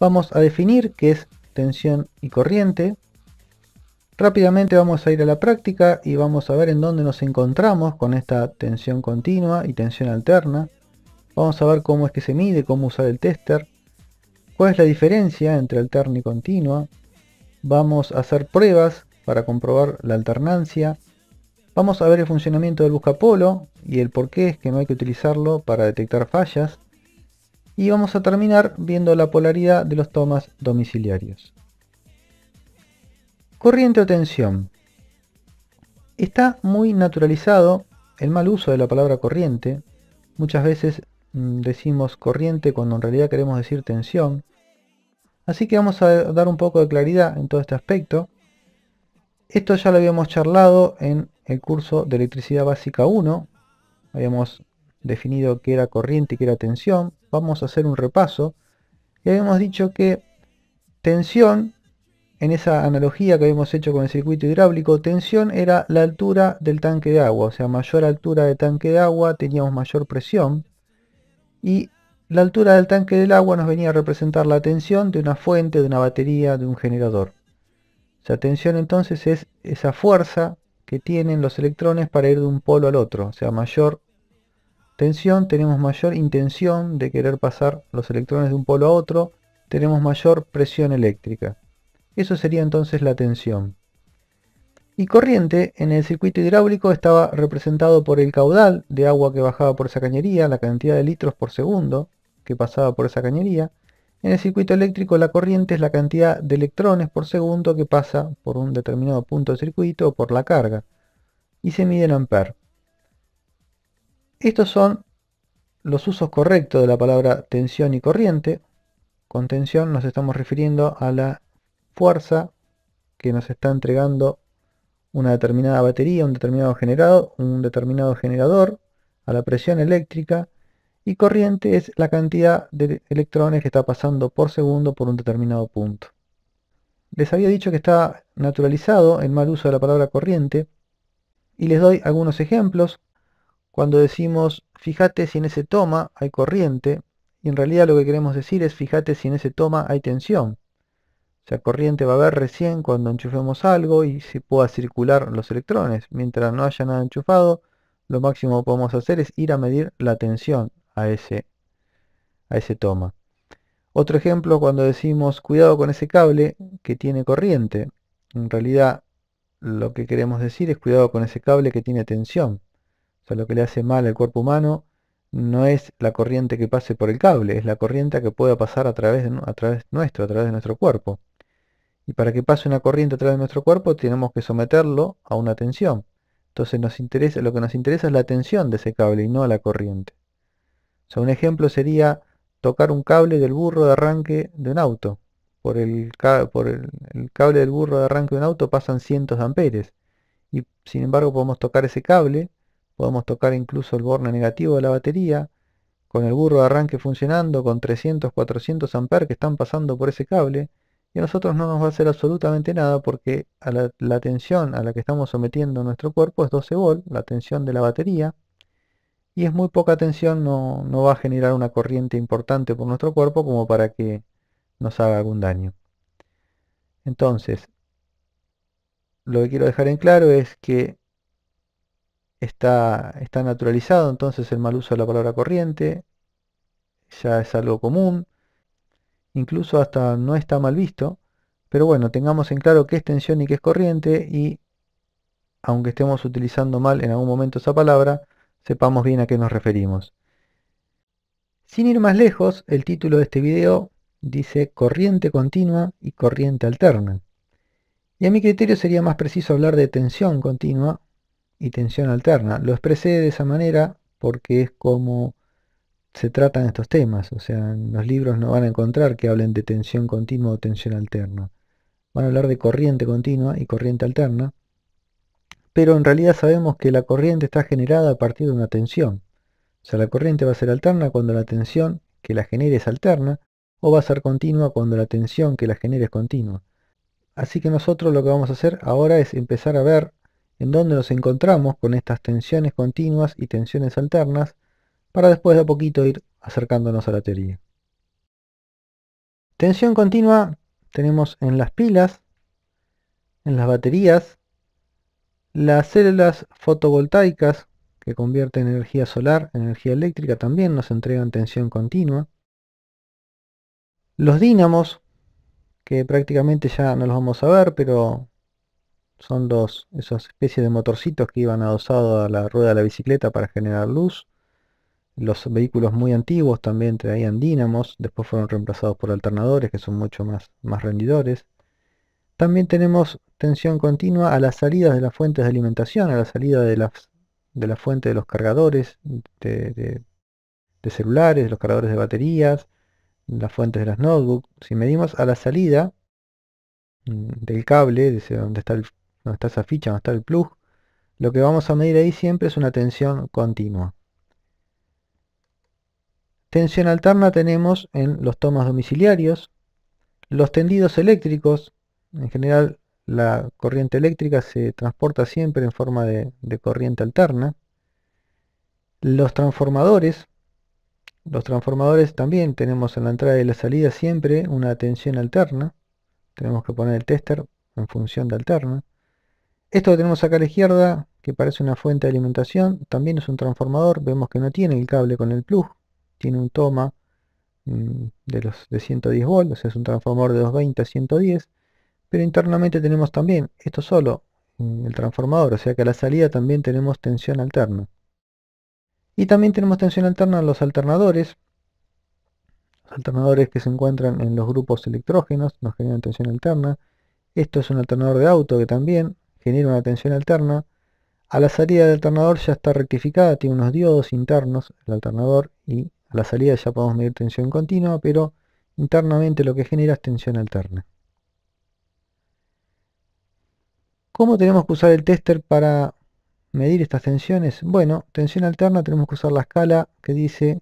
Vamos a definir qué es tensión y corriente. Rápidamente vamos a ir a la práctica y vamos a ver en dónde nos encontramos con esta tensión continua y tensión alterna. Vamos a ver cómo es que se mide, cómo usar el tester, cuál es la diferencia entre alterna y continua. Vamos a hacer pruebas para comprobar la alternancia. Vamos a ver el funcionamiento del buscapolo y el por qué es que no hay que utilizarlo para detectar fallas. Y vamos a terminar viendo la polaridad de los tomas domiciliarios. Corriente o tensión. Está muy naturalizado el mal uso de la palabra corriente. Muchas veces decimos corriente cuando en realidad queremos decir tensión. Así que vamos a dar un poco de claridad en todo este aspecto. Esto ya lo habíamos charlado en el curso de electricidad básica 1. Habíamos definido qué era corriente y qué era tensión. Vamos a hacer un repaso. Y habíamos dicho que tensión, en esa analogía que habíamos hecho con el circuito hidráulico, tensión era la altura del tanque de agua. O sea, mayor altura del tanque de agua teníamos mayor presión. Y la altura del tanque del agua nos venía a representar la tensión de una fuente, de una batería, de un generador. O sea, tensión entonces es esa fuerza que tienen los electrones para ir de un polo al otro. O sea, mayor tensión, tenemos mayor intención de querer pasar los electrones de un polo a otro, tenemos mayor presión eléctrica. Eso sería entonces la tensión. Y corriente en el circuito hidráulico estaba representado por el caudal de agua que bajaba por esa cañería, la cantidad de litros por segundo que pasaba por esa cañería. En el circuito eléctrico la corriente es la cantidad de electrones por segundo que pasa por un determinado punto de circuito o por la carga. Y se mide en amperes. Estos son los usos correctos de la palabra tensión y corriente. Con tensión nos estamos refiriendo a la fuerza que nos está entregando una determinada batería, un determinado generador, a la presión eléctrica, y corriente es la cantidad de electrones que está pasando por segundo por un determinado punto. Les había dicho que está naturalizado el mal uso de la palabra corriente, y les doy algunos ejemplos. Cuando decimos fíjate si en ese toma hay corriente, y en realidad lo que queremos decir es fíjate si en ese toma hay tensión. O sea, corriente va a haber recién cuando enchufemos algo y se pueda circular los electrones. Mientras no haya nada enchufado, lo máximo que podemos hacer es ir a medir la tensión a ese toma. Otro ejemplo, cuando decimos cuidado con ese cable que tiene corriente. En realidad lo que queremos decir es cuidado con ese cable que tiene tensión. O sea, lo que le hace mal al cuerpo humano no es la corriente que pase por el cable, es la corriente que pueda pasar a través nuestro, a través de nuestro cuerpo. Y para que pase una corriente a través de nuestro cuerpo tenemos que someterlo a una tensión. Entonces lo que nos interesa es la tensión de ese cable y no la corriente. O sea, un ejemplo sería tocar un cable del burro de arranque de un auto. El cable del burro de arranque de un auto pasan cientos de amperes. Y sin embargo podemos tocar ese cable, podemos tocar incluso el borne negativo de la batería, con el burro de arranque funcionando, con 300, 400 amperes que están pasando por ese cable, y a nosotros no nos va a hacer absolutamente nada porque la tensión a la que estamos sometiendo nuestro cuerpo es 12 volt, la tensión de la batería, y es muy poca tensión, no va a generar una corriente importante por nuestro cuerpo como para que nos haga algún daño. Entonces, lo que quiero dejar en claro es que está naturalizado entonces el mal uso de la palabra corriente, ya es algo común, incluso hasta no está mal visto, pero bueno, tengamos en claro qué es tensión y qué es corriente y aunque estemos utilizando mal en algún momento esa palabra, sepamos bien a qué nos referimos. Sin ir más lejos, el título de este video dice corriente continua y corriente alterna. Y a mi criterio sería más preciso hablar de tensión continua y tensión alterna. Lo expresé de esa manera porque es como se tratan estos temas. O sea, en los libros no van a encontrar que hablen de tensión continua o tensión alterna. Van a hablar de corriente continua y corriente alterna. Pero en realidad sabemos que la corriente está generada a partir de una tensión. O sea, la corriente va a ser alterna cuando la tensión que la genere es alterna, o va a ser continua cuando la tensión que la genere es continua. Así que nosotros lo que vamos a hacer ahora es empezar a ver en dónde nos encontramos con estas tensiones continuas y tensiones alternas, para después de a poquito ir acercándonos a la teoría. Tensión continua tenemos en las pilas, en las baterías, las células fotovoltaicas que convierten energía solar en energía eléctrica también nos entregan tensión continua. Los dínamos, que prácticamente ya no los vamos a ver, pero son esas especies de motorcitos que iban adosados a la rueda de la bicicleta para generar luz. Los vehículos muy antiguos también traían dínamos, después fueron reemplazados por alternadores que son mucho más rendidores. También tenemos tensión continua a las salidas de las fuentes de alimentación, a la salida de la fuente de los cargadores de celulares, de los cargadores de baterías, las fuentes de las notebooks. Si medimos a la salida del cable, donde está esa ficha, donde está el plug, lo que vamos a medir ahí siempre es una tensión continua. Tensión alterna tenemos en los tomas domiciliarios, los tendidos eléctricos. En general la corriente eléctrica se transporta siempre en forma de corriente alterna. Los transformadores también tenemos en la entrada y la salida siempre una tensión alterna. Tenemos que poner el tester en función de alterna. Esto que tenemos acá a la izquierda, que parece una fuente de alimentación, también es un transformador. Vemos que no tiene el cable con el plug, tiene un toma de 110 volts, o sea, es un transformador de 220 a 110, pero internamente tenemos también, esto solo, el transformador, o sea que a la salida también tenemos tensión alterna. Y también tenemos tensión alterna en los alternadores que se encuentran en los grupos electrógenos, nos generan tensión alterna. Esto es un alternador de auto que también genera una tensión alterna. A la salida del alternador ya está rectificada, tiene unos diodos internos el alternador, y a la salida ya podemos medir tensión continua, pero internamente lo que genera es tensión alterna. ¿Cómo tenemos que usar el tester para medir estas tensiones? Bueno, tensión alterna tenemos que usar la escala que dice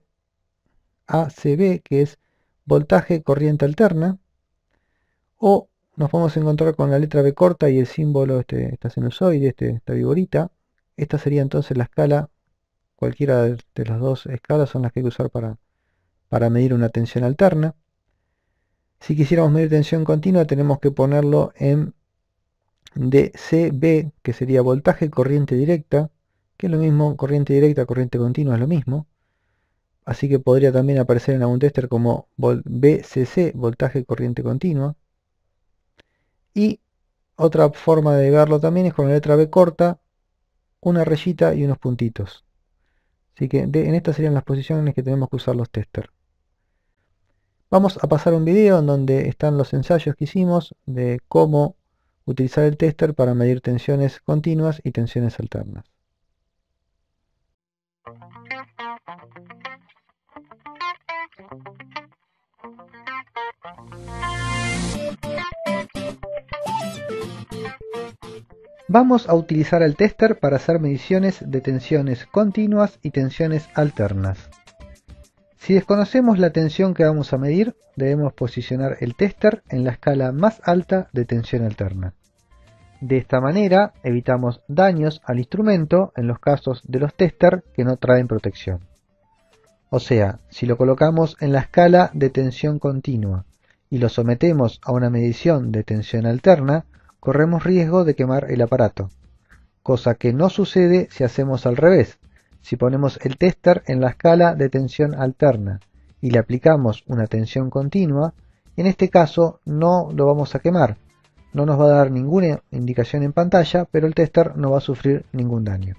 ACB, que es voltaje corriente alterna, o nos vamos a encontrar con la letra B corta y el símbolo, esta sinusoide, esta viborita. Esta sería entonces la escala. Cualquiera de las dos escalas son las que hay que usar para medir una tensión alterna. Si quisiéramos medir tensión continua tenemos que ponerlo en DCB, que sería voltaje corriente directa, que es lo mismo, corriente directa, corriente continua es lo mismo. Así que podría también aparecer en algún tester como VCC, voltaje corriente continua. Y otra forma de verlo también es con la letra B corta, una rayita y unos puntitos. Así que en estas serían las posiciones que tenemos que usar los testers. Vamos a pasar un video en donde están los ensayos que hicimos de cómo utilizar el tester para medir tensiones continuas y tensiones alternas. Vamos a utilizar el tester para hacer mediciones de tensiones continuas y tensiones alternas. Si desconocemos la tensión que vamos a medir, debemos posicionar el tester en la escala más alta de tensión alterna. De esta manera evitamos daños al instrumento en los casos de los testers que no traen protección. O sea, si lo colocamos en la escala de tensión continua y lo sometemos a una medición de tensión alterna, corremos riesgo de quemar el aparato, cosa que no sucede si hacemos al revés. Si ponemos el tester en la escala de tensión alterna y le aplicamos una tensión continua, en este caso no lo vamos a quemar, no nos va a dar ninguna indicación en pantalla, pero el tester no va a sufrir ningún daño.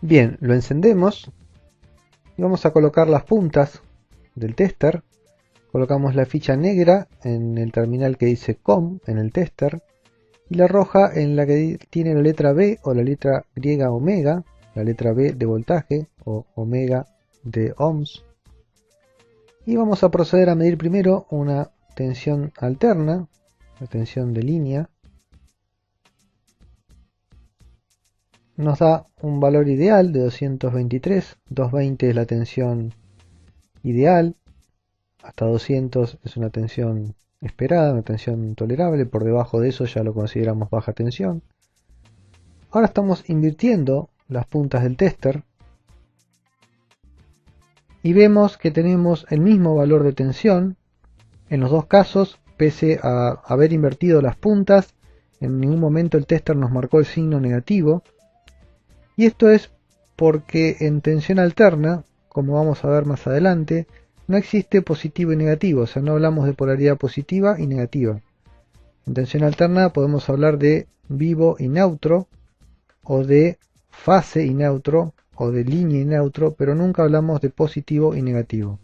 Bien, lo encendemos y vamos a colocar las puntas del tester. Colocamos la ficha negra en el terminal que dice COM en el tester y la roja en la que tiene la letra B o la letra griega omega, la letra B de voltaje o omega de ohms. Y vamos a proceder a medir primero una tensión alterna, la tensión de línea. Nos da un valor ideal de 223, 220 es la tensión ideal. Hasta 200 es una tensión esperada, una tensión tolerable, por debajo de eso ya lo consideramos baja tensión. Ahora estamos invirtiendo las puntas del tester y vemos que tenemos el mismo valor de tensión en los dos casos, pese a haber invertido las puntas. En ningún momento el tester nos marcó el signo negativo, y esto es porque en tensión alterna, como vamos a ver más adelante, no existe positivo y negativo, o sea, no hablamos de polaridad positiva y negativa. En tensión alterna podemos hablar de vivo y neutro, o de fase y neutro, o de línea y neutro, pero nunca hablamos de positivo y negativo.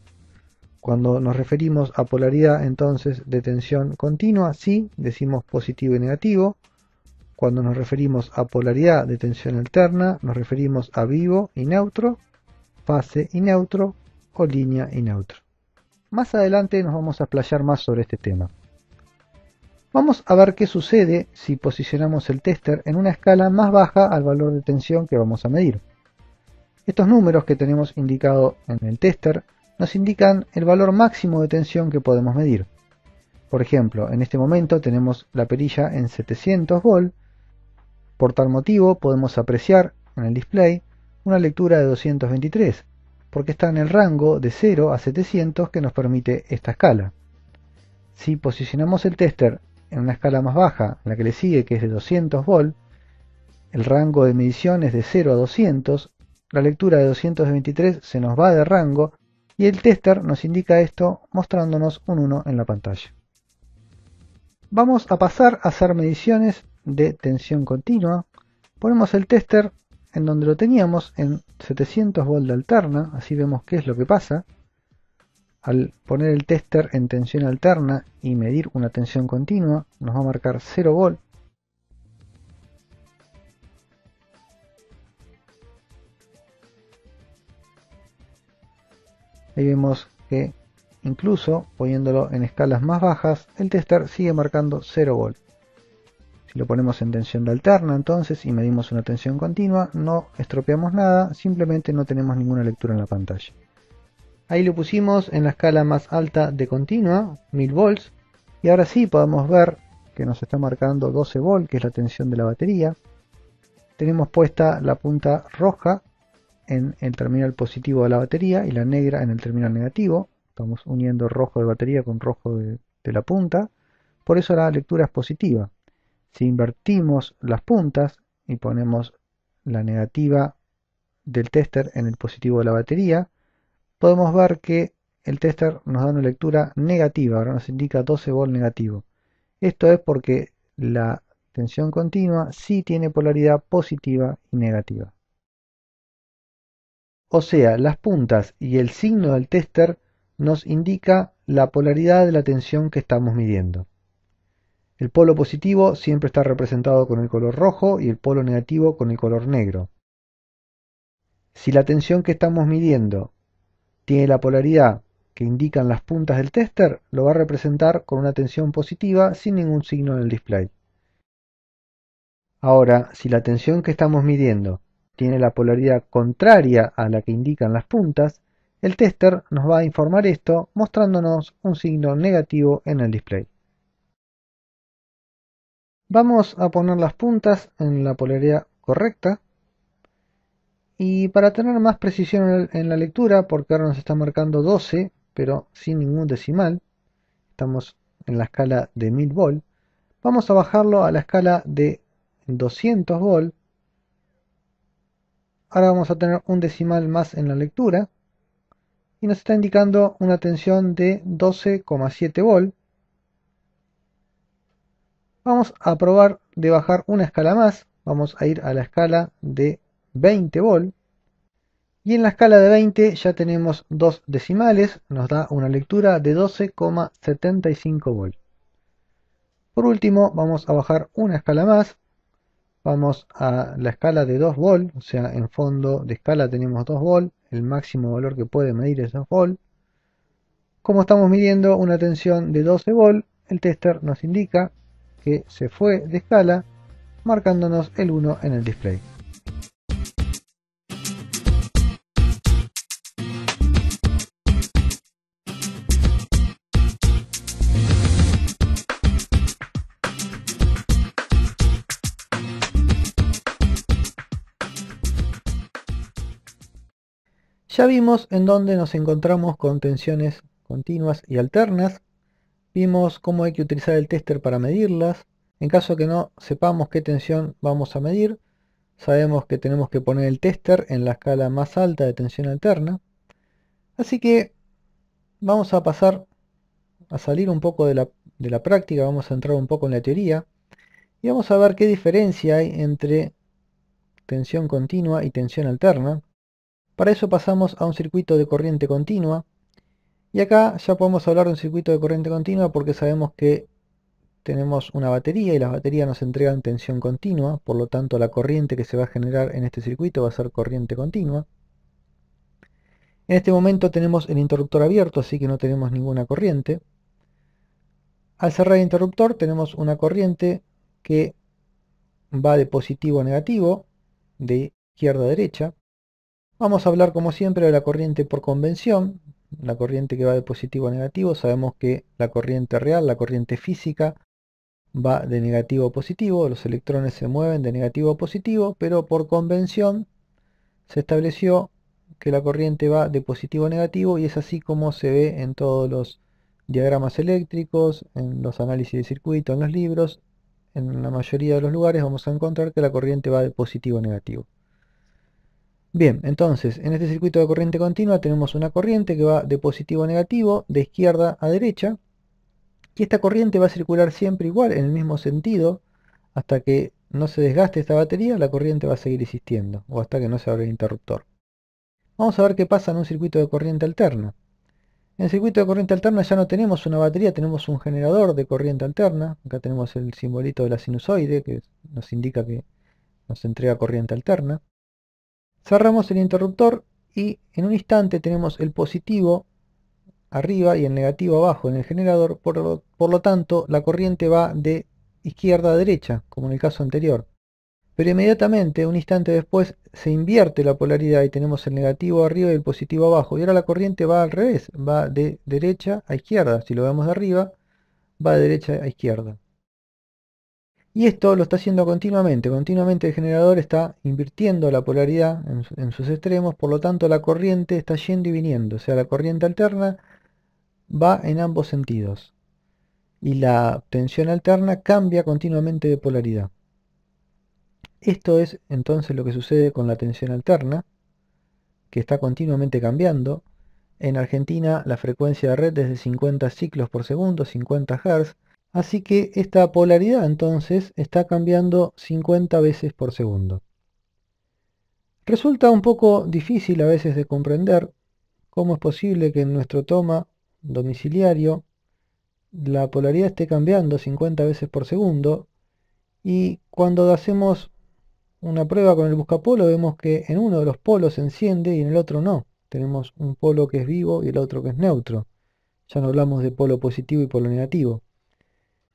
Cuando nos referimos a polaridad entonces de tensión continua, sí, decimos positivo y negativo. Cuando nos referimos a polaridad de tensión alterna, nos referimos a vivo y neutro, fase y neutro, o línea y neutro. Más adelante nos vamos a explayar más sobre este tema. Vamos a ver qué sucede si posicionamos el tester en una escala más baja al valor de tensión que vamos a medir. Estos números que tenemos indicado en el tester nos indican el valor máximo de tensión que podemos medir. Por ejemplo, en este momento tenemos la perilla en 700 volt. Por tal motivo podemos apreciar en el display una lectura de 223, porque está en el rango de 0 a 700 que nos permite esta escala. Si posicionamos el tester en una escala más baja, la que le sigue, que es de 200 volt, el rango de medición es de 0 a 200, la lectura de 223 se nos va de rango y el tester nos indica esto mostrándonos un 1 en la pantalla. Vamos a pasar a hacer mediciones de tensión continua. Ponemos el tester en donde lo teníamos, en 700 volt de alterna, así vemos qué es lo que pasa. Al poner el tester en tensión alterna y medir una tensión continua, nos va a marcar 0 volt. Ahí vemos que incluso poniéndolo en escalas más bajas, el tester sigue marcando 0 volt. Si lo ponemos en tensión de alterna entonces y medimos una tensión continua, no estropeamos nada, simplemente no tenemos ninguna lectura en la pantalla. Ahí lo pusimos en la escala más alta de continua, 1000 volts, y ahora sí podemos ver que nos está marcando 12 volt, que es la tensión de la batería. Tenemos puesta la punta roja en el terminal positivo de la batería y la negra en el terminal negativo. Estamos uniendo rojo de batería con rojo de la punta, por eso la lectura es positiva. Si invertimos las puntas y ponemos la negativa del tester en el positivo de la batería, podemos ver que el tester nos da una lectura negativa, ahora nos indica 12 volt negativo. Esto es porque la tensión continua sí tiene polaridad positiva y negativa. O sea, las puntas y el signo del tester nos indica la polaridad de la tensión que estamos midiendo. El polo positivo siempre está representado con el color rojo y el polo negativo con el color negro. Si la tensión que estamos midiendo tiene la polaridad que indican las puntas del tester, lo va a representar con una tensión positiva sin ningún signo en el display. Ahora, si la tensión que estamos midiendo tiene la polaridad contraria a la que indican las puntas, el tester nos va a informar esto mostrándonos un signo negativo en el display. Vamos a poner las puntas en la polaridad correcta. Y para tener más precisión en la lectura, porque ahora nos está marcando 12, pero sin ningún decimal, estamos en la escala de 1000 volt, vamos a bajarlo a la escala de 200 volt. Ahora vamos a tener un decimal más en la lectura y nos está indicando una tensión de 12,7 volt. Vamos a probar de bajar una escala más, vamos a ir a la escala de 20 volt. Y en la escala de 20 ya tenemos dos decimales, nos da una lectura de 12,75 volt. Por último, vamos a bajar una escala más, vamos a la escala de 2 volt, o sea, en fondo de escala tenemos 2 volt, el máximo valor que puede medir es 2 volt. Como estamos midiendo una tensión de 12 volt, el tester nos indica que se fue de escala, marcándonos el 1 en el display. Ya vimos en dónde nos encontramos con tensiones continuas y alternas. Vimos cómo hay que utilizar el tester para medirlas. En caso que no sepamos qué tensión vamos a medir, sabemos que tenemos que poner el tester en la escala más alta de tensión alterna. Así que vamos a pasar a salir un poco de la práctica, vamos a entrar un poco en la teoría y vamos a ver qué diferencia hay entre tensión continua y tensión alterna. Para eso pasamos a un circuito de corriente continua y acá ya podemos hablar de un circuito de corriente continua porque sabemos que tenemos una batería y las baterías nos entregan tensión continua, por lo tanto la corriente que se va a generar en este circuito va a ser corriente continua. En este momento tenemos el interruptor abierto, así que no tenemos ninguna corriente. Al cerrar el interruptor tenemos una corriente que va de positivo a negativo, de izquierda a derecha. Vamos a hablar como siempre de la corriente por convención, la corriente que va de positivo a negativo. Sabemos que la corriente real, la corriente física, va de negativo a positivo, los electrones se mueven de negativo a positivo, pero por convención se estableció que la corriente va de positivo a negativo y es así como se ve en todos los diagramas eléctricos, en los análisis de circuito, en los libros. En la mayoría de los lugares vamos a encontrar que la corriente va de positivo a negativo. Bien, entonces en este circuito de corriente continua tenemos una corriente que va de positivo a negativo, de izquierda a derecha, y esta corriente va a circular siempre igual, en el mismo sentido, hasta que no se desgaste esta batería, la corriente va a seguir existiendo, o hasta que no se abra el interruptor. Vamos a ver qué pasa en un circuito de corriente alterna. En el circuito de corriente alterna ya no tenemos una batería, tenemos un generador de corriente alterna. Acá tenemos el simbolito de la sinusoide que nos indica que nos entrega corriente alterna. Cerramos el interruptor y en un instante tenemos el positivo arriba y el negativo abajo en el generador, por lo tanto la corriente va de izquierda a derecha, como en el caso anterior. Pero inmediatamente, un instante después, se invierte la polaridad y tenemos el negativo arriba y el positivo abajo. Y ahora la corriente va al revés, va de derecha a izquierda. Si lo vemos de arriba, va de derecha a izquierda. Y esto lo está haciendo continuamente. Continuamente el generador está invirtiendo la polaridad en sus extremos, por lo tanto la corriente está yendo y viniendo. O sea, la corriente alterna va en ambos sentidos. Y la tensión alterna cambia continuamente de polaridad. Esto es entonces lo que sucede con la tensión alterna, que está continuamente cambiando. En Argentina la frecuencia de red es de 50 ciclos por segundo, 50 Hz, así que esta polaridad entonces está cambiando 50 veces por segundo. Resulta un poco difícil a veces de comprender cómo es posible que en nuestro toma domiciliario la polaridad esté cambiando 50 veces por segundo y cuando hacemos una prueba con el buscapolo vemos que en uno de los polos se enciende y en el otro no. Tenemos un polo que es vivo y el otro que es neutro. Ya no hablamos de polo positivo y polo negativo.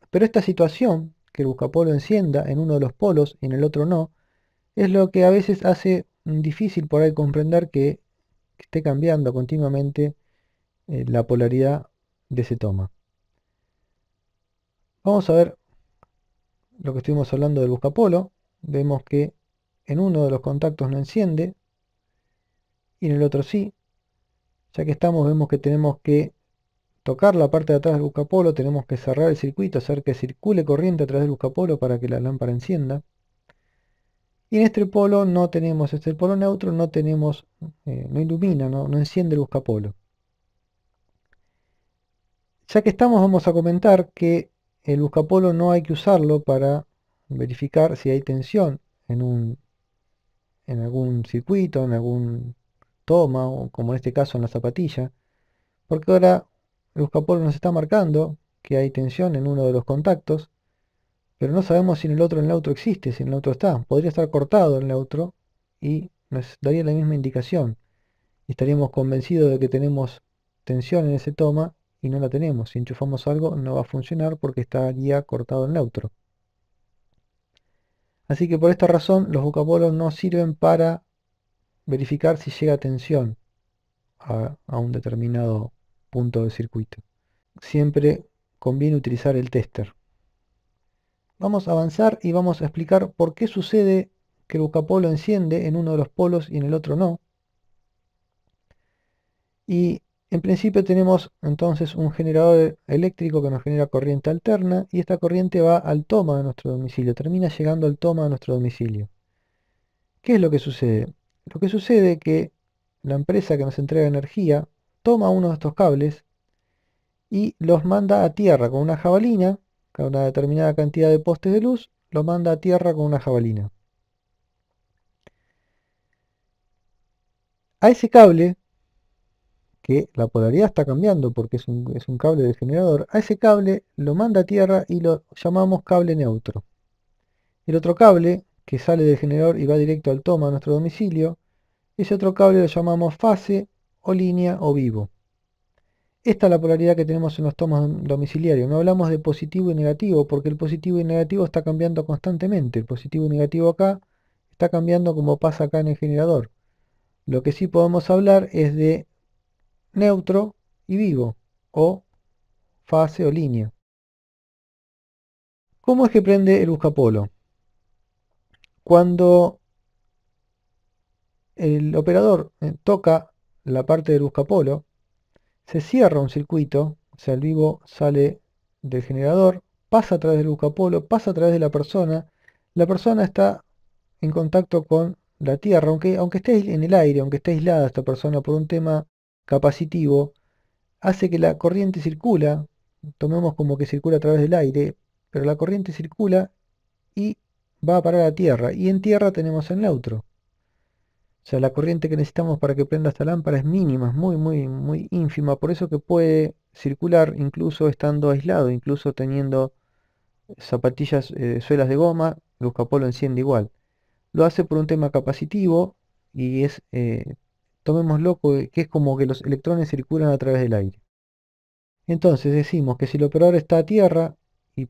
Pero esta situación, que el buscapolo encienda en uno de los polos y en el otro no, es lo que a veces hace difícil por ahí comprender que esté cambiando continuamente la polaridad de ese toma. Vamos a ver lo que estuvimos hablando del buscapolo. Vemos que en uno de los contactos no enciende y en el otro sí. Ya que estamos, vemos que tenemos que tocar la parte de atrás del buscapolo, tenemos que cerrar el circuito, hacer que circule corriente a través del buscapolo para que la lámpara encienda. Y en este polo no tenemos, este el polo neutro, no tenemos, no ilumina, no enciende el buscapolo. Ya que estamos, vamos a comentar que el buscapolo no hay que usarlo para verificar si hay tensión en algún circuito, en algún toma, o como en este caso en la zapatilla, porque ahora el buscapolo nos está marcando que hay tensión en uno de los contactos, pero no sabemos si en el neutro existe, si en el neutro está. Podría estar cortado el neutro y nos daría la misma indicación. Y estaríamos convencidos de que tenemos tensión en ese toma y no la tenemos. Si enchufamos algo no va a funcionar porque estaría cortado el neutro. Así que por esta razón los buscapolos no sirven para verificar si llega tensión a un determinado punto del circuito. Siempre conviene utilizar el tester. Vamos a avanzar y vamos a explicar por qué sucede que el buscapolo enciende en uno de los polos y en el otro no. Y en principio tenemos entonces un generador eléctrico que nos genera corriente alterna y esta corriente va al toma de nuestro domicilio, termina llegando al toma de nuestro domicilio. ¿Qué es lo que sucede? Lo que sucede es que la empresa que nos entrega energía toma uno de estos cables y los manda a tierra con una jabalina, con una determinada cantidad de postes de luz, los manda a tierra con una jabalina. A ese cable, que la polaridad está cambiando porque es un cable de generador, a ese cable lo manda a tierra y lo llamamos cable neutro. El otro cable, que sale del generador y va directo al toma a nuestro domicilio, ese otro cable lo llamamos fase o línea o vivo. Esta es la polaridad que tenemos en los tomas domiciliarios. No hablamos de positivo y negativo porque el positivo y negativo está cambiando constantemente. El positivo y negativo acá está cambiando como pasa acá en el generador. Lo que sí podemos hablar es de neutro y vivo, o fase o línea. ¿Cómo es que prende el buscapolo? Cuando el operador toca la parte del buscapolo, se cierra un circuito, o sea, el vivo sale del generador, pasa a través del buscapolo, pasa a través de la persona está en contacto con la Tierra, aunque esté en el aire, aunque esté aislada esta persona por un tema capacitivo, hace que la corriente circula, tomemos como que circula a través del aire, pero la corriente circula y va a parar a tierra, y en tierra tenemos el neutro. O sea, la corriente que necesitamos para que prenda esta lámpara es mínima, es muy ínfima, por eso que puede circular incluso estando aislado, incluso teniendo zapatillas, suelas de goma, el buscapolo enciende igual. Lo hace por un tema capacitivo y es, tomémoslo que es como que los electrones circulan a través del aire. Entonces decimos que si el operador está a tierra y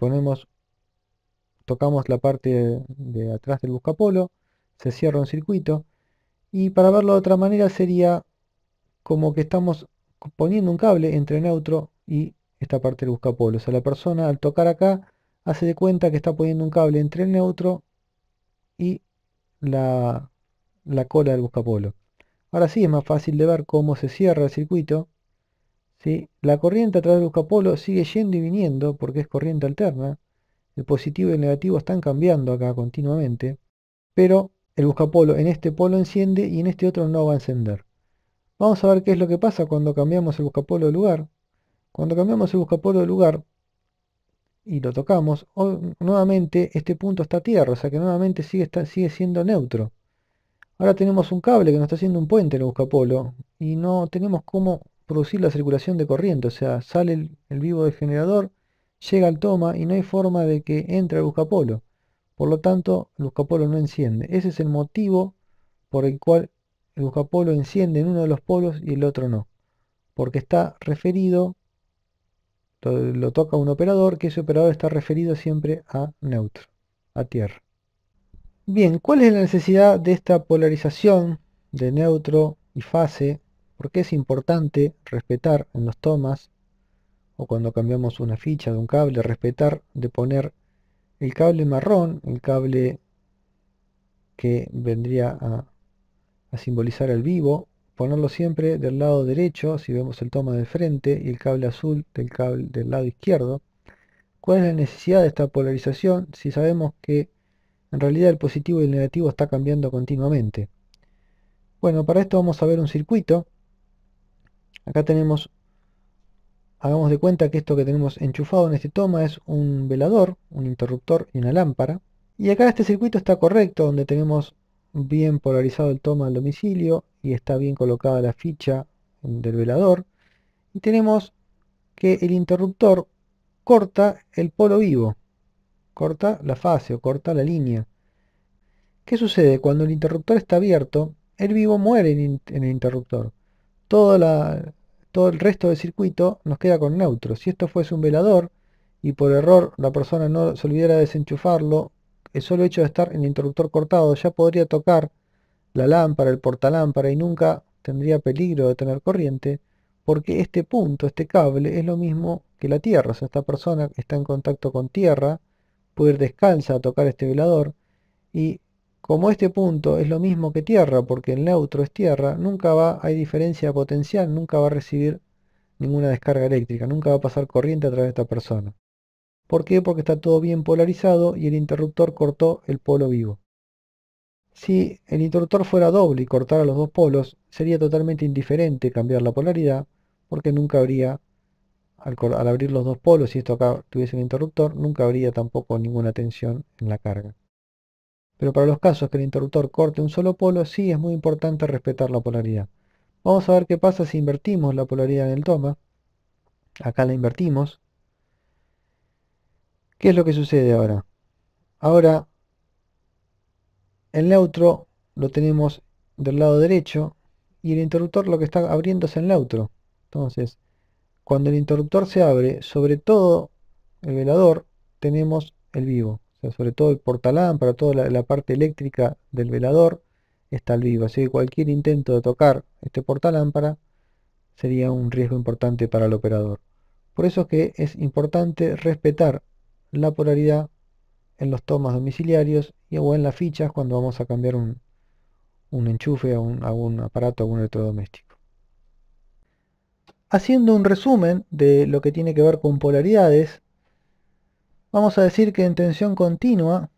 tocamos la parte de atrás del buscapolo, se cierra un circuito. Y para verlo de otra manera sería como que estamos poniendo un cable entre neutro y esta parte del buscapolo. O sea, la persona al tocar acá hace de cuenta que está poniendo un cable entre el neutro y la, la cola del buscapolo. Ahora sí es más fácil de ver cómo se cierra el circuito. ¿Sí? La corriente a través del buscapolo sigue yendo y viniendo porque es corriente alterna. El positivo y el negativo están cambiando acá continuamente. Pero el buscapolo en este polo enciende y en este otro no va a encender. Vamos a ver qué es lo que pasa cuando cambiamos el buscapolo de lugar. Cuando cambiamos el buscapolo de lugar y lo tocamos, nuevamente este punto está a tierra, o sea que nuevamente sigue siendo neutro. Ahora tenemos un cable que nos está haciendo un puente en el buscapolo y no tenemos cómo producir la circulación de corriente, o sea, sale el vivo del generador, llega al toma y no hay forma de que entre al buscapolo. Por lo tanto, el buscapolo no enciende. Ese es el motivo por el cual el buscapolo enciende en uno de los polos y el otro no. Porque está referido, lo toca un operador, que ese operador está referido siempre a neutro, a tierra. Bien, ¿cuál es la necesidad de esta polarización de neutro y fase? ¿Por qué es importante respetar en los tomas o cuando cambiamos una ficha de un cable, respetar de poner el cable marrón, el cable que vendría a simbolizar el vivo, ponerlo siempre del lado derecho si vemos el toma de frente y el cable azul del cable del lado izquierdo? ¿Cuál es la necesidad de esta polarización si sabemos que en realidad el positivo y el negativo está cambiando continuamente? Bueno, para esto vamos a ver un circuito. Acá tenemos, hagamos de cuenta que esto que tenemos enchufado en este toma es un velador, un interruptor y una lámpara. Y acá este circuito está correcto, donde tenemos bien polarizado el toma al domicilio y está bien colocada la ficha del velador. Y tenemos que el interruptor corta el polo vivo, corta la fase o corta la línea. ¿Qué sucede? Cuando el interruptor está abierto, el vivo muere en el interruptor. Todo, todo el resto del circuito nos queda con neutro. Si esto fuese un velador y por error la persona no se olvidara de desenchufarlo, el solo hecho de estar en el interruptor cortado ya podría tocar la lámpara, el portalámpara y nunca tendría peligro de tener corriente, porque este punto, este cable, es lo mismo que la tierra. O sea, esta persona está en contacto con tierra, puede ir descalza a tocar este velador y Como este punto es lo mismo que tierra, porque el neutro es tierra, hay diferencia potencial, nunca va a recibir ninguna descarga eléctrica, nunca va a pasar corriente a través de esta persona. ¿Por qué? Porque está todo bien polarizado y el interruptor cortó el polo vivo. Si el interruptor fuera doble y cortara los dos polos, sería totalmente indiferente cambiar la polaridad, porque nunca habría, al abrir los dos polos, si esto acá tuviese un interruptor, nunca habría tampoco ninguna tensión en la carga. Pero para los casos que el interruptor corte un solo polo, sí es muy importante respetar la polaridad. Vamos a ver qué pasa si invertimos la polaridad en el toma. Acá la invertimos. ¿Qué es lo que sucede ahora? Ahora el neutro lo tenemos del lado derecho y el interruptor lo que está abriendo es el neutro. Entonces, cuando el interruptor se abre, sobre todo el velador, tenemos el vivo. O sea, sobre todo el portalámpara, toda la parte eléctrica del velador está al vivo. Así que cualquier intento de tocar este portalámpara sería un riesgo importante para el operador. Por eso es que es importante respetar la polaridad en los tomas domiciliarios o en las fichas cuando vamos a cambiar un enchufe a un aparato, a un electrodoméstico. Haciendo un resumen de lo que tiene que ver con polaridades, vamos a decir que en tensión continua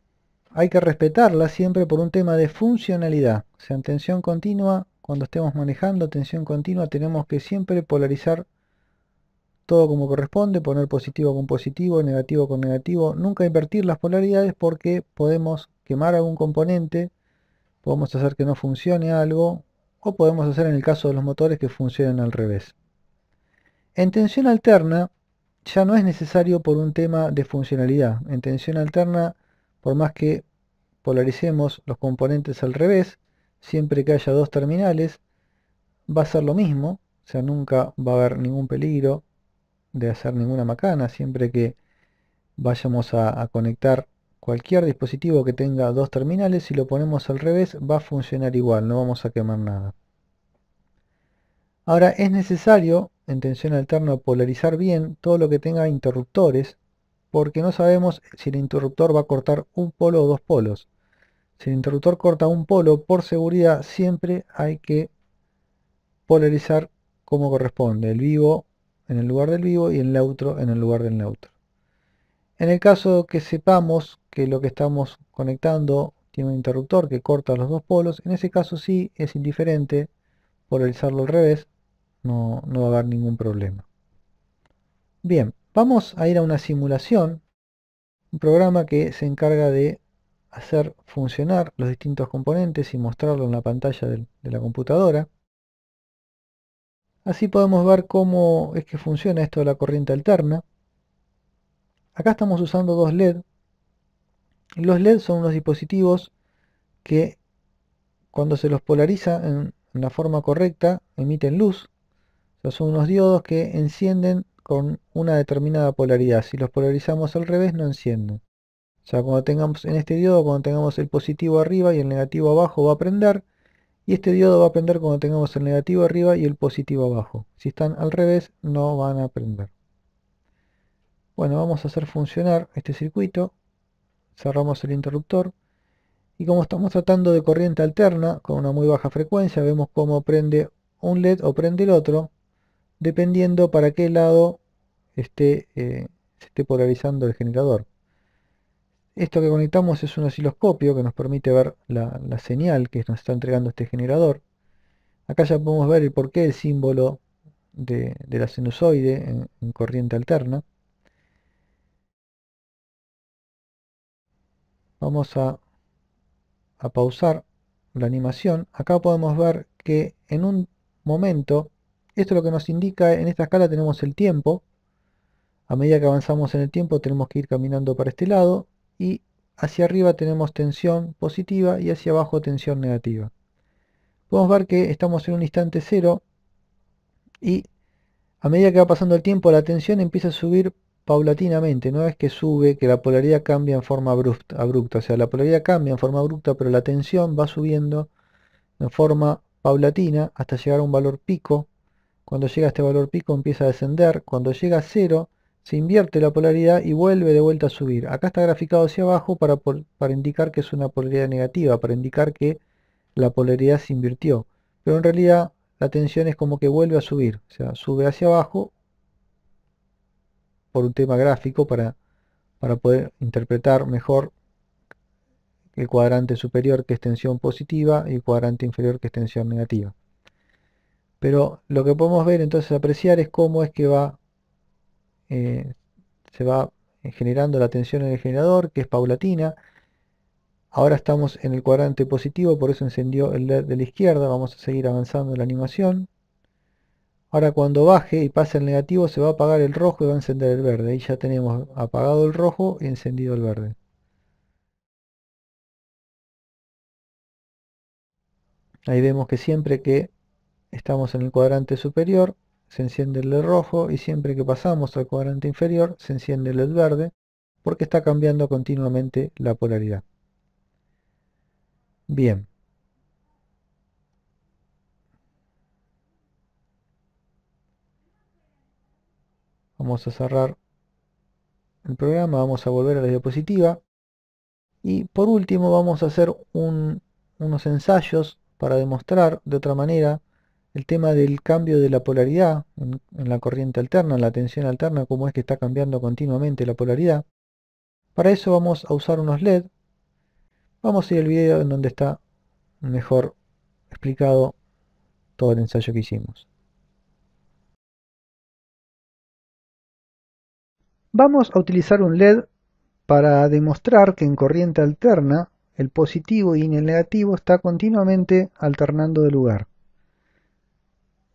hay que respetarla siempre por un tema de funcionalidad. O sea, en tensión continua, cuando estemos manejando tensión continua, tenemos que siempre polarizar todo como corresponde, poner positivo con positivo, negativo con negativo, nunca invertir las polaridades porque podemos quemar algún componente, podemos hacer que no funcione algo, o podemos hacer en el caso de los motores que funcionen al revés. En tensión alterna ya no es necesario por un tema de funcionalidad. En tensión alterna, por más que polaricemos los componentes al revés, siempre que haya dos terminales, va a ser lo mismo, o sea, nunca va a haber ningún peligro de hacer ninguna macana, siempre que vayamos a conectar cualquier dispositivo que tenga dos terminales, si lo ponemos al revés va a funcionar igual, no vamos a quemar nada. Ahora es necesario en tensión alterna polarizar bien todo lo que tenga interruptores, porque no sabemos si el interruptor va a cortar un polo o dos polos. Si el interruptor corta un polo, por seguridad siempre hay que polarizar como corresponde, el vivo en el lugar del vivo y el neutro en el lugar del neutro. En el caso que sepamos que lo que estamos conectando tiene un interruptor que corta los dos polos, en ese caso sí es indiferente polarizarlo al revés, no va a haber ningún problema. Bien, vamos a ir a una simulación, un programa que se encarga de hacer funcionar los distintos componentes y mostrarlo en la pantalla de la computadora. Así podemos ver cómo es que funciona esto de la corriente alterna. Acá estamos usando dos LED. Los LED son unos dispositivos que cuando se los polariza en la forma correcta emiten luz. O sea, son unos diodos que encienden con una determinada polaridad. Si los polarizamos al revés no encienden. O sea, cuando tengamos en este diodo, cuando tengamos el positivo arriba y el negativo abajo va a prender. Y este diodo va a prender cuando tengamos el negativo arriba y el positivo abajo. Si están al revés no van a prender. Bueno, vamos a hacer funcionar este circuito. Cerramos el interruptor. Y como estamos tratando de corriente alterna con una muy baja frecuencia, vemos cómo prende un LED o prende el otro, dependiendo para qué lado se esté polarizando el generador. Esto que conectamos es un osciloscopio que nos permite ver la señal que nos está entregando este generador. Acá ya podemos ver el porqué del símbolo de la sinusoide en corriente alterna. Vamos a pausar la animación. Acá podemos ver que en un momento, esto lo que nos indica, en esta escala tenemos el tiempo. A medida que avanzamos en el tiempo tenemos que ir caminando para este lado y hacia arriba tenemos tensión positiva y hacia abajo tensión negativa. Podemos ver que estamos en un instante cero y a medida que va pasando el tiempo la tensión empieza a subir paulatinamente, no es que sube, que la polaridad cambia en forma abrupta, o sea, la polaridad cambia en forma abrupta, pero la tensión va subiendo en forma paulatina hasta llegar a un valor pico. Cuando llega a este valor pico empieza a descender, cuando llega a cero se invierte la polaridad y vuelve de vuelta a subir. Acá está graficado hacia abajo para indicar que es una polaridad negativa, para indicar que la polaridad se invirtió. Pero en realidad la tensión es como que vuelve a subir, o sea, sube hacia abajo por un tema gráfico para poder interpretar mejor el cuadrante superior, que es tensión positiva, y el cuadrante inferior, que es tensión negativa. Pero lo que podemos ver entonces, apreciar, es cómo es que se va generando la tensión en el generador, que es paulatina. Ahora estamos en el cuadrante positivo, por eso encendió el LED de la izquierda. Vamos a seguir avanzando en la animación. Ahora cuando baje y pase el negativo, se va a apagar el rojo y va a encender el verde. Ahí ya tenemos apagado el rojo y encendido el verde. Ahí vemos que siempre que estamos en el cuadrante superior, se enciende el LED rojo, y siempre que pasamos al cuadrante inferior, se enciende el LED verde, porque está cambiando continuamente la polaridad. Bien. Vamos a cerrar el programa, vamos a volver a la diapositiva. Y por último vamos a hacer unos ensayos para demostrar de otra manera el tema del cambio de la polaridad en la corriente alterna, en la tensión alterna, cómo es que está cambiando continuamente la polaridad. Para eso vamos a usar unos LED. Vamos a ir al video en donde está mejor explicado todo el ensayo que hicimos. Vamos a utilizar un LED para demostrar que en corriente alterna el positivo y el negativo está continuamente alternando de lugar.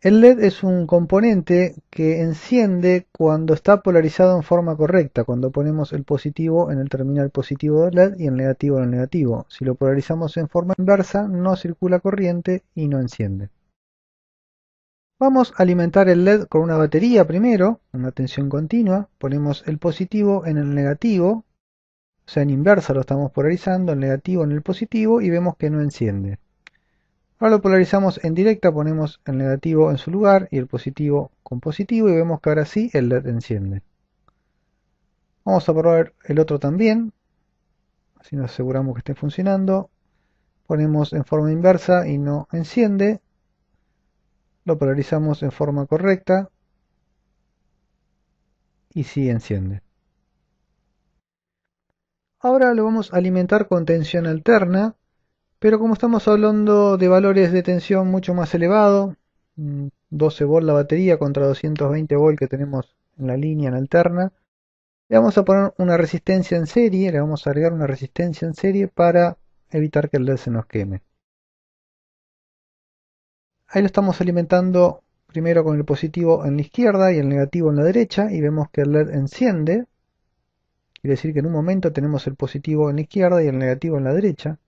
El LED es un componente que enciende cuando está polarizado en forma correcta, cuando ponemos el positivo en el terminal positivo del LED y el negativo en el negativo. Si lo polarizamos en forma inversa, no circula corriente y no enciende. Vamos a alimentar el LED con una batería primero, una tensión continua. Ponemos el positivo en el negativo, o sea, en inversa lo estamos polarizando, el negativo en el positivo, y vemos que no enciende. Ahora lo polarizamos en directa, ponemos el negativo en su lugar y el positivo con positivo, y vemos que ahora sí el LED enciende. Vamos a probar el otro también, así nos aseguramos que esté funcionando. Ponemos en forma inversa y no enciende. Lo polarizamos en forma correcta y sí enciende. Ahora lo vamos a alimentar con tensión alterna, pero como estamos hablando de valores de tensión mucho más elevados, 12 volt la batería contra 220 volt que tenemos en la línea en alterna, le vamos a poner una resistencia en serie, le vamos a agregar una resistencia en serie para evitar que el LED se nos queme. Ahí lo estamos alimentando primero con el positivo en la izquierda y el negativo en la derecha, y vemos que el LED enciende. Quiere decir que en un momento tenemos el positivo en la izquierda y el negativo en la derecha.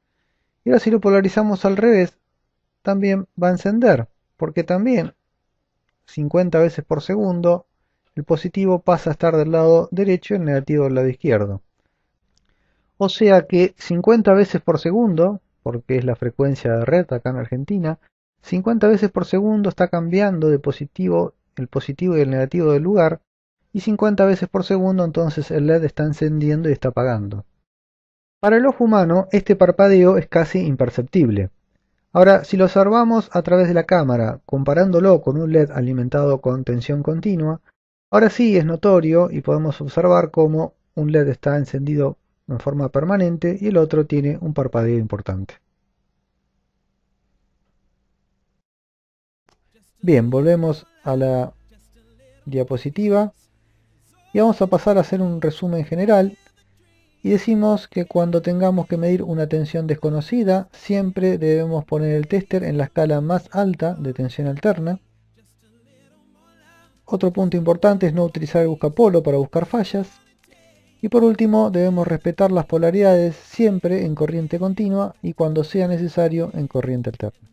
Y ahora si lo polarizamos al revés, también va a encender, porque también 50 veces por segundo el positivo pasa a estar del lado derecho y el negativo del lado izquierdo. O sea que 50 veces por segundo, porque es la frecuencia de red acá en Argentina, 50 veces por segundo está cambiando de positivo, el positivo y el negativo del lugar, y 50 veces por segundo entonces el LED está encendiendo y está apagando. Para el ojo humano este parpadeo es casi imperceptible. Ahora, si lo observamos a través de la cámara, comparándolo con un LED alimentado con tensión continua, ahora sí es notorio y podemos observar cómo un LED está encendido en forma permanente y el otro tiene un parpadeo importante. Bien, volvemos a la diapositiva y vamos a pasar a hacer un resumen general. Y decimos que cuando tengamos que medir una tensión desconocida, siempre debemos poner el tester en la escala más alta de tensión alterna. Otro punto importante es no utilizar el buscapolo para buscar fallas. Y por último, debemos respetar las polaridades siempre en corriente continua y cuando sea necesario en corriente alterna.